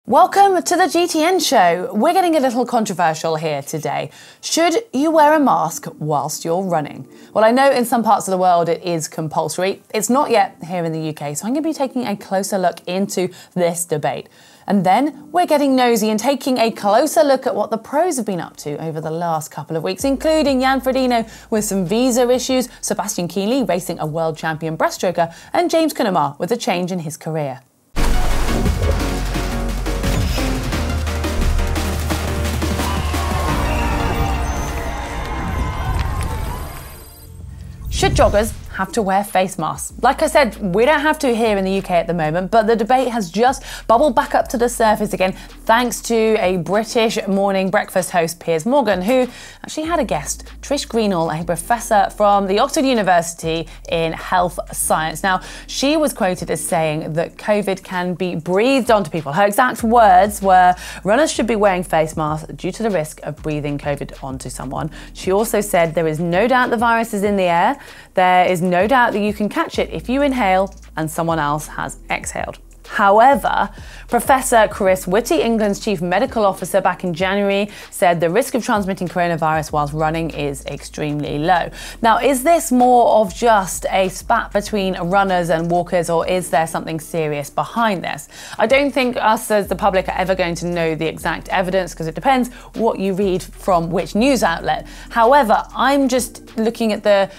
Welcome to the GTN Show. We're getting a little controversial here today. Should you wear a mask whilst you're running? Well, I know in some parts of the world it is compulsory. It's not yet here in the UK, so I'm going to be taking a closer look into this debate. And then we're getting nosy and taking a closer look at what the pros have been up to over the last couple of weeks, including Jan Frodeno with some visa issues, Seb Kienle racing a world champion breaststroker, and James Connemara with a change in his career. Should joggers have to wear face masks? Like I said, we don't have to here in the UK at the moment, but the debate has just bubbled back up to the surface again thanks to a British morning breakfast host, Piers Morgan, who actually had a guest, Trish Greenall, a professor from the Oxford University in health science. Now, she was quoted as saying that COVID can be breathed onto people. Her exact words were, runners should be wearing face masks due to the risk of breathing COVID onto someone. She also said there is no doubt the virus is in the air. There is no doubt that you can catch it if you inhale and someone else has exhaled. However, Professor Chris Whitty, England's chief medical officer, back in January said the risk of transmitting coronavirus whilst running is extremely low. Now, is this more of just a spat between runners and walkers, or is there something serious behind this? I don't think us as the public are ever going to know the exact evidence because it depends what you read from which news outlet. However, I'm just looking at the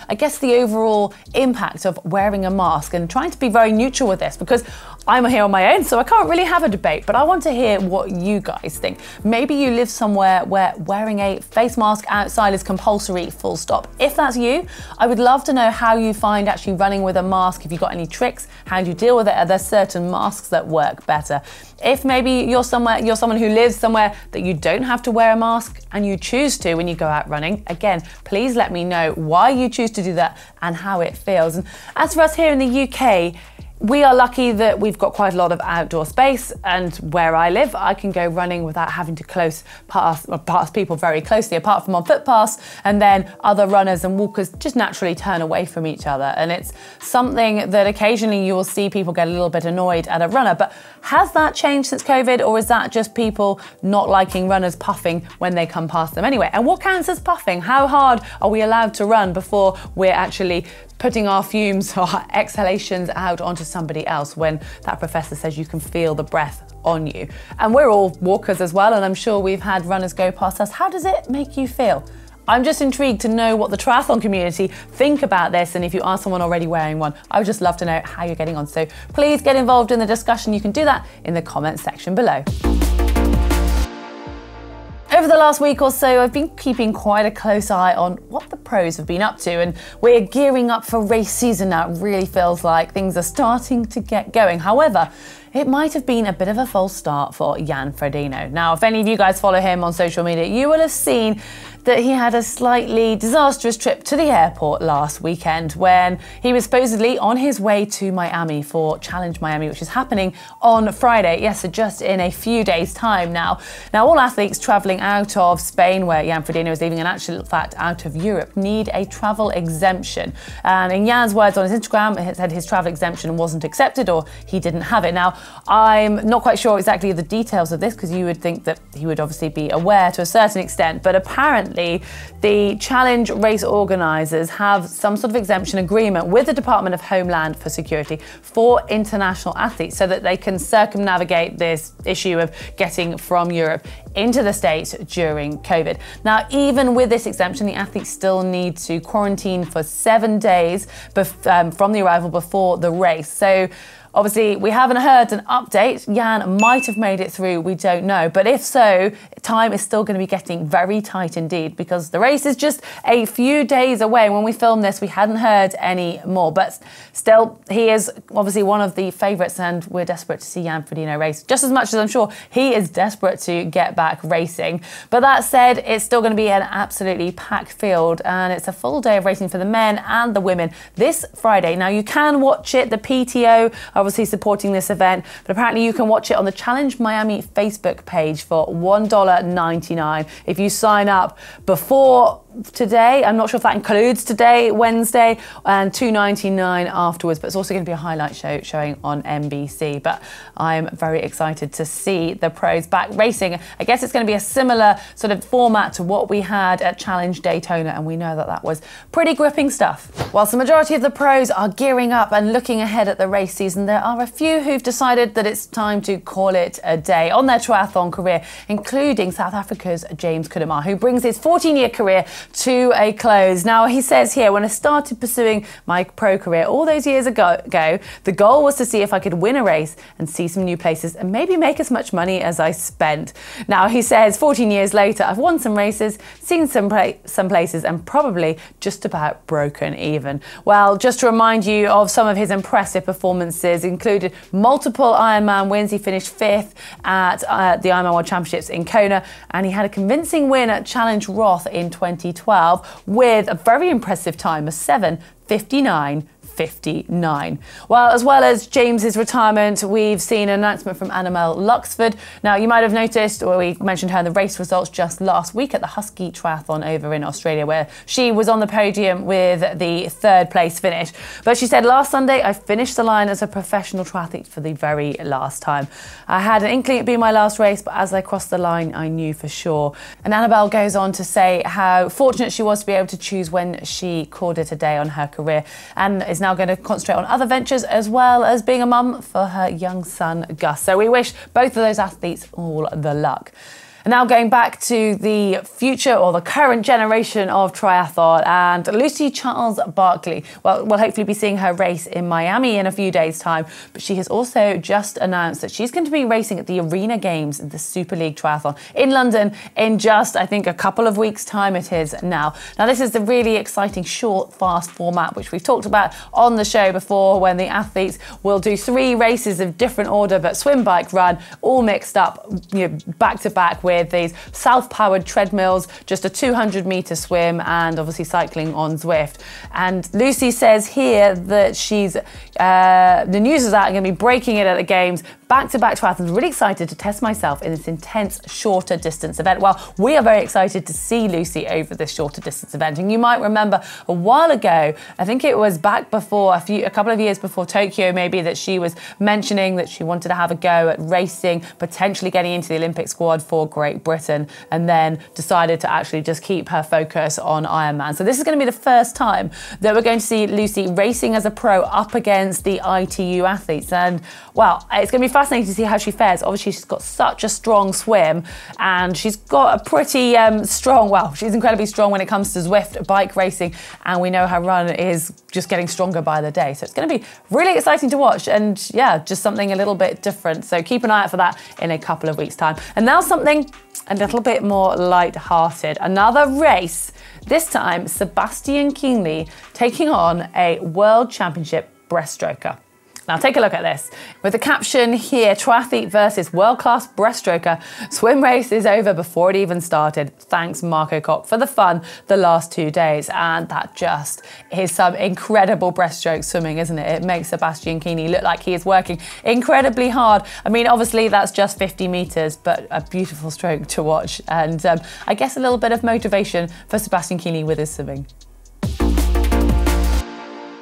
overall impact of wearing a mask and trying to be very neutral with this because I'm here on my own, so I can't really have a debate, but I want to hear what you guys think. Maybe you live somewhere where wearing a face mask outside is compulsory, full stop. If that's you, I would love to know how you find actually running with a mask. If you've got any tricks, how do you deal with it? Are there certain masks that work better? If maybe you're someone who lives somewhere that you don't have to wear a mask and you choose to when you go out running, again, please let me know why you choose to do that and how it feels. And as for us here in the UK, we are lucky that we've got quite a lot of outdoor space, and where I live, I can go running without having to pass people very closely, apart from on footpaths, and then other runners and walkers just naturally turn away from each other. And it's something that occasionally you will see people get a little bit annoyed at a runner. But has that changed since COVID, or is that just people not liking runners puffing when they come past them anyway? And what counts as puffing? How hard are we allowed to run before we're actually putting our fumes or our exhalations out onto somebody else when that professor says you can feel the breath on you? And we're all walkers as well, and I'm sure we've had runners go past us. How does it make you feel? I'm just intrigued to know what the triathlon community think about this, and if you are someone already wearing one, I would just love to know how you're getting on. So please get involved in the discussion. You can do that in the comments section below. Over the last week or so, I've been keeping quite a close eye on what the pros have been up to, and we're gearing up for race season now. It really feels like things are starting to get going. However, it might have been a bit of a false start for Jan Frodeno. Now, if any of you guys follow him on social media, you will have seen that he had a slightly disastrous trip to the airport last weekend when he was supposedly on his way to Miami for Challenge Miami, which is happening on Friday. Yes, so just in a few days' time now. Now, all athletes travelling out of Spain, where Jan Frodeno is leaving, in actual fact out of Europe, need a travel exemption. And in Jan's words on his Instagram, it said his travel exemption wasn't accepted or he didn't have it. Now, I'm not quite sure exactly the details of this because you would think that he would obviously be aware to a certain extent, but apparently the challenge race organisers have some sort of exemption agreement with the Department of Homeland for Security for international athletes so that they can circumnavigate this issue of getting from Europe into the States during COVID. Now, even with this exemption, the athletes still need to quarantine for 7 days from the arrival before the race. So obviously, we haven't heard an update. Jan might have made it through, we don't know. But if so, time is still going to be getting very tight indeed because the race is just a few days away. When we filmed this, we hadn't heard any more. But still, he is obviously one of the favourites, and we're desperate to see Jan Frodeno race, just as much as I'm sure he is desperate to get back racing. But that said, it's still going to be an absolutely packed field, and it's a full day of racing for the men and the women this Friday. Now, you can watch it. The PTO obviously supporting this event, but apparently you can watch it on the Challenge Miami Facebook page for $1.99 if you sign up before today. I'm not sure if that includes today, Wednesday, and 2:99 afterwards, but it's also going to be a highlight show showing on NBC. But I'm very excited to see the pros back racing. I guess it's going to be a similar sort of format to what we had at Challenge Daytona, and we know that that was pretty gripping stuff. Whilst the majority of the pros are gearing up and looking ahead at the race season, there are a few who've decided that it's time to call it a day on their triathlon career, including South Africa's James Kudema, who brings his 14-year career to a close. Now, he says here, when I started pursuing my pro career all those years ago, the goal was to see if I could win a race and see some new places and maybe make as much money as I spent. Now, he says 14 years later, I've won some races, seen some places, and probably just about broken even. Well, just to remind you of some of his impressive performances, included multiple Ironman wins. He finished 5th at the Ironman World Championships in Kona, and he had a convincing win at Challenge Roth in 2012 with a very impressive time of 7:59.59. Well, as well as James's retirement, we've seen an announcement from Annabelle Luxford. Now, you might have noticed, or we mentioned her in the race results just last week at the Husky Triathlon over in Australia, where she was on the podium with the 3rd place finish. But she said, last Sunday, I finished the line as a professional triathlete for the very last time. I had an inkling it'd be my last race, but as I crossed the line, I knew for sure. And Annabelle goes on to say how fortunate she was to be able to choose when she called it a day on her career, and is now going to concentrate on other ventures as well as being a mum for her young son Gus. So we wish both of those athletes all the luck. And now going back to the future or the current generation of triathlon, and Lucy Charles Barclay, well, we'll hopefully be seeing her race in Miami in a few days' time, but she has also just announced that she's going to be racing at the Arena Games in the Super League Triathlon in London in just, I think, a couple of weeks' time it is now. Now, this is the really exciting short, fast format, which we've talked about on the show before, when the athletes will do 3 races of different order, but swim, bike, run, all mixed up, you know, back to back with these self-powered treadmills, just a 200-meter swim, and obviously cycling on Zwift. And Lucy says here that she's the news is that I'm going to be breaking it at the Games. Back-to-back triathlons. Really excited to test myself in this intense, shorter distance event. Well, we are very excited to see Lucy over this shorter distance event. And you might remember a while ago, I think it was back before, a couple of years before Tokyo maybe, that she was mentioning that she wanted to have a go at racing, potentially getting into the Olympic squad for Great Britain, and then decided to actually just keep her focus on Ironman. So this is going to be the first time that we're going to see Lucy racing as a pro up against the ITU athletes. And, well, it's going to be fascinating to see how she fares. Obviously, she's got such a strong swim, and she's got a pretty strong, well, she's incredibly strong when it comes to Zwift bike racing, and we know her run is just getting stronger by the day. So it's going to be really exciting to watch, and yeah, just something a little bit different. So keep an eye out for that in a couple of weeks' time. And now something a little bit more light-hearted. Another race, this time Sebastian Kienle taking on a World Championship breaststroker. Now take a look at this. With the caption here, triathlete versus world-class breaststroker, swim race is over before it even started. Thanks Marco Koch for the fun the last 2 days. And that just is some incredible breaststroke swimming, isn't it? It makes Sebastian Kienle look like he is working incredibly hard. I mean, obviously that's just 50 meters, but a beautiful stroke to watch. And I guess a little bit of motivation for Sebastian Kienle with his swimming.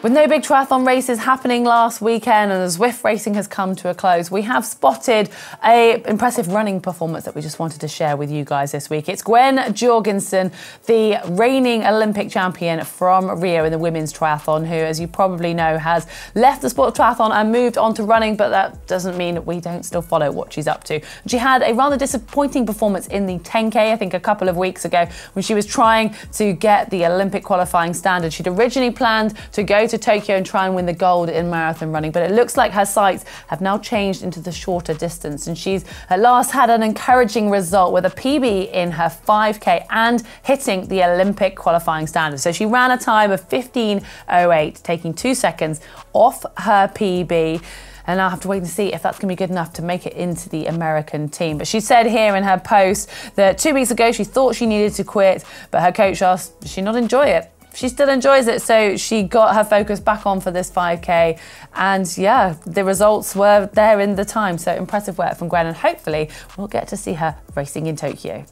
With no big triathlon races happening last weekend and the Zwift racing has come to a close, we have spotted an impressive running performance that we just wanted to share with you guys this week. It's Gwen Jorgensen, the reigning Olympic champion from Rio in the women's triathlon, who, as you probably know, has left the sport of triathlon and moved on to running, but that doesn't mean we don't still follow what she's up to. She had a rather disappointing performance in the 10K, I think a couple of weeks ago, when she was trying to get the Olympic qualifying standard. She'd originally planned to go to Tokyo and try and win the gold in marathon running, but it looks like her sights have now changed into the shorter distance, and she's at last had an encouraging result with a PB in her 5K and hitting the Olympic qualifying standard. So she ran a time of 15:08, taking 2 seconds off her PB. And I'll have to wait and see if that's going to be good enough to make it into the American team. But she said here in her post that 2 weeks ago she thought she needed to quit, but her coach asked, does she not enjoy it? She still enjoys it, so she got her focus back on for this 5K. And yeah, the results were there in the time. So impressive work from Gwen, and hopefully we'll get to see her racing in Tokyo.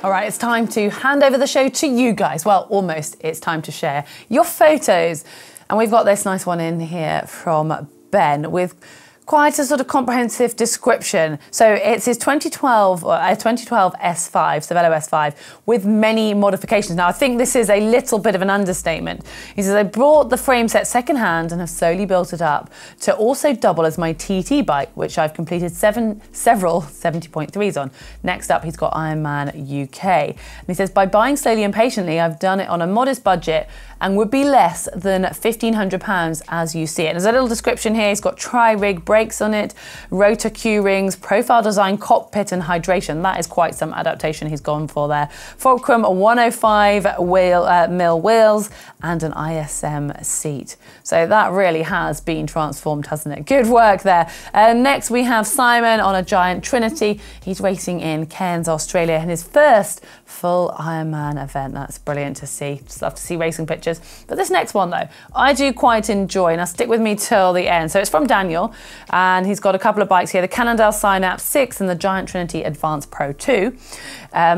All right, it's time to hand over the show to you guys. Well, almost. It's time to share your photos. And we've got this nice one in here from Ben with quite a sort of comprehensive description. So it's his 2012 S5, Cervelo S5, with many modifications. Now, I think this is a little bit of an understatement. He says, I bought the frame set secondhand and have slowly built it up to also double as my TT bike, which I've completed several 70.3s on. Next up, he's got Ironman UK. And he says, by buying slowly and patiently, I've done it on a modest budget and would be less than £1,500 as you see it. And there's a little description here. He's got tri-rig brakes on it, rotor Q rings, profile design, cockpit and hydration. That is quite some adaptation he's gone for there. Fulcrum 105 mil wheels and an ISM seat. So that really has been transformed, hasn't it? Good work there. Next we have Simon on a giant Trinity. He's racing in Cairns, Australia, in his first full Ironman event. That's brilliant to see. Just love to see racing pictures. But this next one though, I do quite enjoy. Now stick with me till the end. So it's from Daniel, and he's got a couple of bikes here, the Cannondale Synapse 6 and the Giant Trinity Advance Pro 2.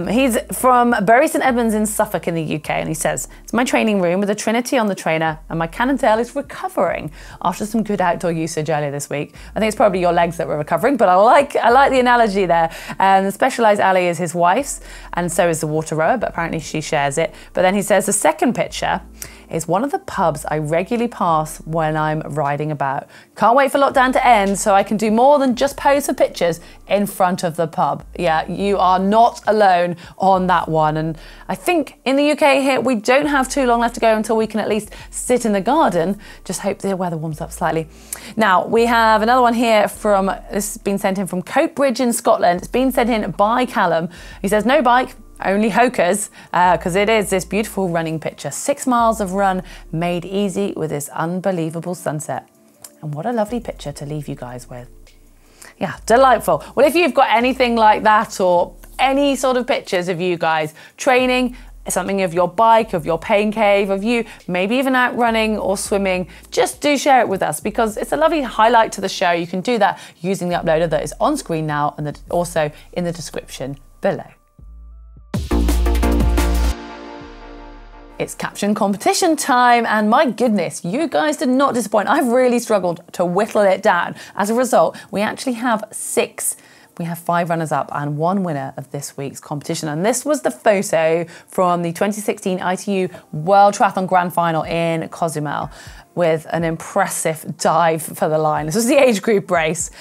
He's from Bury St Edmunds in Suffolk in the UK, and he says, it's my training room with a Trinity on the trainer, and my Cannondale is recovering after some good outdoor usage earlier this week. I think it's probably your legs that were recovering, but I like the analogy there. The Specialized Alley is his wife's, and so is the water rower, but apparently she shares it. But then he says the second picture is one of the pubs I regularly pass when I'm riding about. Can't wait for lockdown to end so I can do more than just pose for pictures in front of the pub. Yeah, you are not alone on that one. And I think in the UK here, we don't have too long left to go until we can at least sit in the garden. Just hope the weather warms up slightly. Now, we have another one here from, this has been sent in from Coatbridge in Scotland. It's been sent in by Callum. He says, no bike, only hokers, because it is this beautiful running picture. 6 miles of run made easy with this unbelievable sunset. And what a lovely picture to leave you guys with. Yeah, delightful. Well, if you've got anything like that or any sort of pictures of you guys training, something of your bike, of your pain cave, of you maybe even out running or swimming, just do share it with us because it's a lovely highlight to the show. You can do that using the uploader that is on screen now and also in the description below. It's Caption competition time, and my goodness, you guys did not disappoint. I've really struggled to whittle it down. As a result, we actually have 6. We have 5 runners-up and 1 winner of this week's competition. And this was the photo from the 2016 ITU World Triathlon Grand Final in Cozumel with an impressive dive for the line. This was the age group race.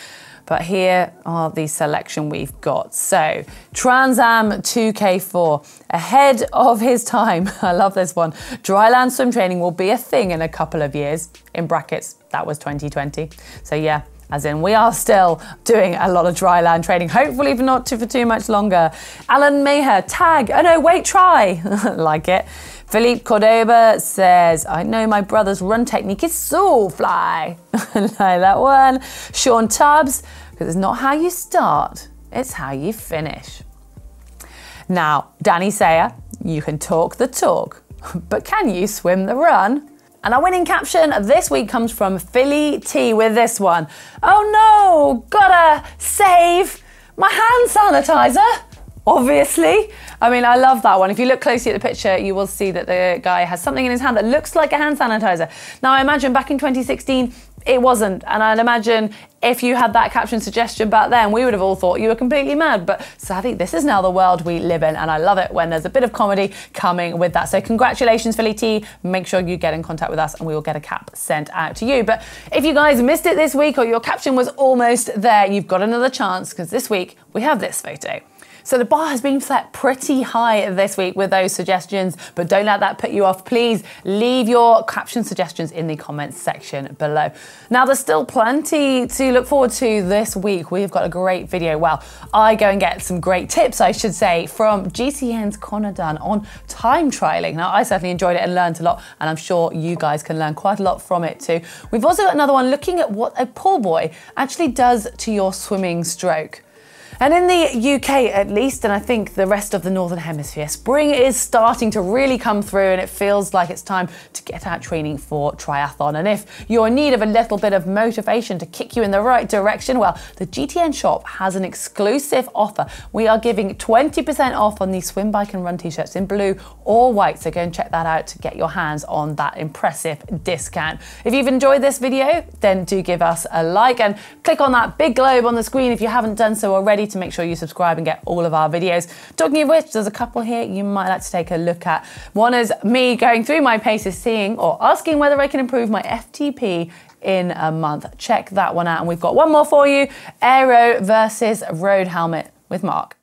But here are the selection we've got. So, Trans Am 2K4, ahead of his time. I love this one. Dryland swim training will be a thing in a couple of years. In brackets, that was 2020. So yeah, as in we are still doing a lot of dryland training, hopefully not for too much longer. Alan Maher, tag, oh no, wait, try. Like it. Philippe Cordoba says, I know my brother's run technique is so fly. Like that one. Sean Tubbs, because it's not how you start, it's how you finish. Now, Danny Sayer, you can talk the talk, but can you swim the run? And our winning caption this week comes from Philly T with this one. Oh no, gotta save my hand sanitizer. Obviously. I mean, I love that one. If you look closely at the picture, you will see that the guy has something in his hand that looks like a hand sanitizer. Now, I imagine back in 2016, it wasn't. And I'd imagine if you had that caption suggestion back then, we would have all thought you were completely mad. But sadly, this is now the world we live in. And I love it when there's a bit of comedy coming with that. So congratulations, Philly T. Make sure you get in contact with us and we will get a cap sent out to you. But if you guys missed it this week or your caption was almost there, you've got another chance because this week we have this photo. So the bar has been set pretty high this week with those suggestions, but don't let that put you off. Please leave your caption suggestions in the comments section below. Now, there's still plenty to look forward to this week. We've got a great video. Well, I go and get some great tips, I should say, from GTN's Connor Dunn on time trialing. Now, I certainly enjoyed it and learned a lot, and I'm sure you guys can learn quite a lot from it too. We've also got another one looking at what a pull buoy actually does to your swimming stroke. And in the UK at least, and I think the rest of the Northern Hemisphere, spring is starting to really come through and it feels like it's time to get out training for triathlon. And if you're in need of a little bit of motivation to kick you in the right direction, well, the GTN shop has an exclusive offer. We are giving 20% off on these swim, bike and run t-shirts in blue or white. So go and check that out to get your hands on that impressive discount. If you've enjoyed this video, then do give us a like and click on that big globe on the screen if you haven't done so already to make sure you subscribe and get all of our videos. Talking of which, there's a couple here you might like to take a look at. One is me going through my paces, seeing or asking whether I can improve my FTP in a month. Check that one out. And we've got one more for you, aero versus road helmet with Mark.